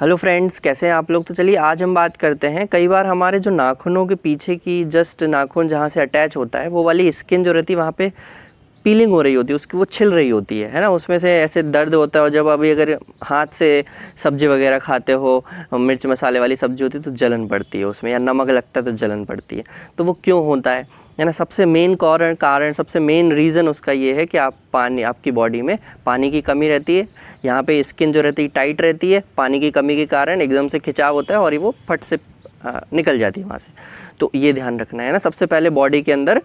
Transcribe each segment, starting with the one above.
Hello friends, कैसे हैं आप लोग। तो चलिए आज हम बात करते हैं, कई बार हमारे जो नाखूनों के पीछे की जस्ट नाखून जहाँ से अटैच होता है वो वाली स्किन जो रहती है वहाँ पे पीलिंग हो रही होती है, उसकी वो छिल रही होती है ना, उसमें से ऐसे दर्द होता है। और जब अभी अगर हाथ से सब्जी वगैरह खाते हो, मिर्च मसाले वाली सब्जी होती है तो जलन पड़ती है उसमें, या नमक लगता है तो जलन पड़ती है। तो वो क्यों होता है ना। सबसे मेन कारण सबसे मेन रीज़न उसका ये है कि आपकी बॉडी में पानी की कमी रहती है। यहाँ पे स्किन जो रहती है टाइट रहती है, पानी की कमी के कारण एकदम से खिंचाव होता है और ये वो फट से निकल जाती है वहाँ से। तो ये ध्यान रखना है ना, सबसे पहले बॉडी के अंदर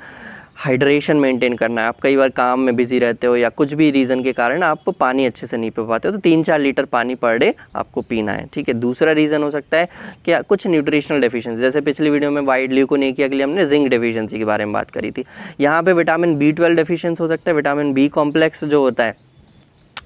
हाइड्रेशन मेंटेन करना है। आप कई बार काम में बिजी रहते हो या कुछ भी रीज़न के कारण आप पानी अच्छे से नहीं पी पाते हो, तो 3-4 लीटर पानी पर डे आपको पीना है, ठीक है। दूसरा रीज़न हो सकता है कि कुछ न्यूट्रिशनल डेफिशिएंसी, जैसे पिछली वीडियो में वाइट ल्यूकोनेकिया के लिए हमने जिंक डेफिशिएंसी के बारे में बात करी थी। यहाँ पे विटामिन B12 डेफिशिएंसी हो सकता है, विटामिन B कॉम्प्लेक्स जो होता है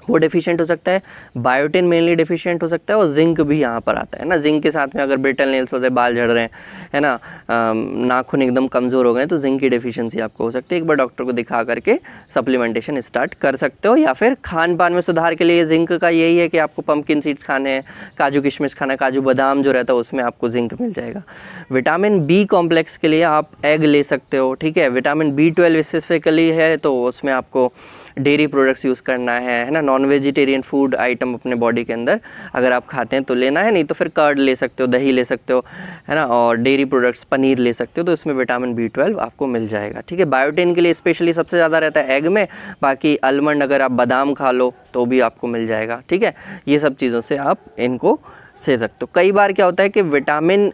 वो डेफिशिएंट हो सकता है, बायोटिन मेनली डेफिशिएंट हो सकता है, और जिंक भी यहाँ पर आता है ना। जिंक के साथ में अगर ब्रिटल नेल्स होते हैं, बाल झड़ रहे हैं, है ना, नाखून एकदम कमज़ोर हो गए तो जिंक की डेफिशिएंसी आपको हो सकती है। एक बार डॉक्टर को दिखा करके सप्लीमेंटेशन स्टार्ट कर सकते हो। या फिर खान पान में सुधार के लिए जिंक का यही है कि आपको पंपकिन सीड्स खाने हैं, काजू किशमिश खाना है, काजू बादाम जो रहता है उसमें आपको जिंक मिल जाएगा। विटामिन B कॉम्प्लेक्स के लिए आप एग ले सकते हो, ठीक है। विटामिन B12 स्पेसिफिकली है तो उसमें आपको डेयरी प्रोडक्ट्स यूज़ करना है ना। नॉन वेजिटेरियन फूड आइटम अपने बॉडी के अंदर अगर आप खाते हैं तो लेना है, नहीं तो फिर कर्ड ले सकते हो, दही ले सकते हो, है ना, और डेयरी प्रोडक्ट्स पनीर ले सकते हो, तो इसमें विटामिन B12 आपको मिल जाएगा, ठीक है। बायोटिन के लिए स्पेशली सबसे ज़्यादा रहता है एग में, बाकी आलमंड अगर आप बादाम खा लो तो भी आपको मिल जाएगा, ठीक है। ये सब चीज़ों से आप इनको से सकते हो। कई बार क्या होता है कि विटामिन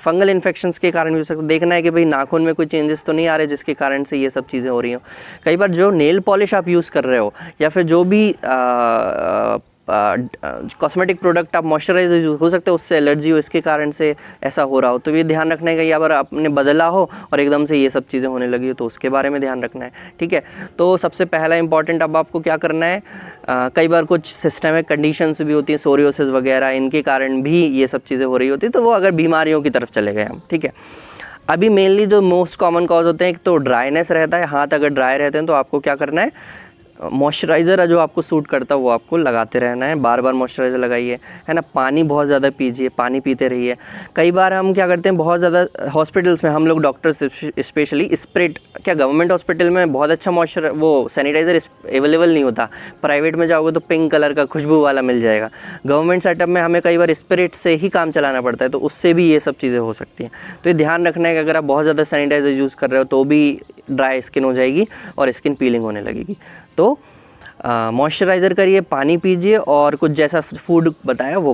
फंगल इन्फेक्शंस के कारण भी हो सकता है। देखना है कि भाई नाखून में कोई चेंजेस तो नहीं आ रहे जिसके कारण से ये सब चीज़ें हो रही हो। कई बार जो नेल पॉलिश आप यूज़ कर रहे हो या फिर जो भी कॉस्मेटिक प्रोडक्ट आप मॉइस्चराइजर हो सकता है उससे एलर्जी हो, इसके कारण से ऐसा हो रहा हो, तो ये ध्यान रखना है कि अगर आपने बदला हो और एकदम से ये सब चीज़ें होने लगी हो तो उसके बारे में ध्यान रखना है, ठीक है। तो सबसे पहला इंपॉर्टेंट अब आपको क्या करना है, कई बार कुछ सिस्टमिक कंडीशंस भी होती हैं, सोरियोसिस वगैरह, इनके कारण भी ये सब चीज़ें हो रही होती है, तो वो अगर बीमारियों की तरफ चले गए हम, ठीक है। अभी मेनली जो मोस्ट कॉमन कॉज होते हैं, एक तो ड्राइनेस रहता है, हाथ अगर ड्राई रहते हैं तो आपको क्या करना है, मॉइस्चराइज़र जो आपको सूट करता है वो आपको लगाते रहना है, बार बार मॉइस्चराइज़र लगाइए, है ना। पानी बहुत ज़्यादा पीजिए, पानी पीते रहिए। कई बार हम क्या करते हैं, बहुत ज़्यादा हॉस्पिटल्स में हम लोग डॉक्टर्स स्पेशली स्प्रेट, क्या गवर्नमेंट हॉस्पिटल में बहुत अच्छा वो सैनिटाइज़र अवेलेबल नहीं होता, प्राइवेट में जाओगे तो पिंक कलर का खुशबू वाला मिल जाएगा। गवर्नमेंट सेटअप में हमें कई बार स्प्रेट से ही काम चलाना पड़ता है, तो उससे भी ये सब चीज़ें हो सकती हैं। तो ये ध्यान रखना है कि अगर आप बहुत ज़्यादा सैनिटाइज़र यूज़ कर रहे हो तो भी ड्राई स्किन हो जाएगी और स्किन पीलिंग होने लगेगी। तो मॉइस्चराइज़र करिए, पानी पीजिए और कुछ जैसा फूड बताया वो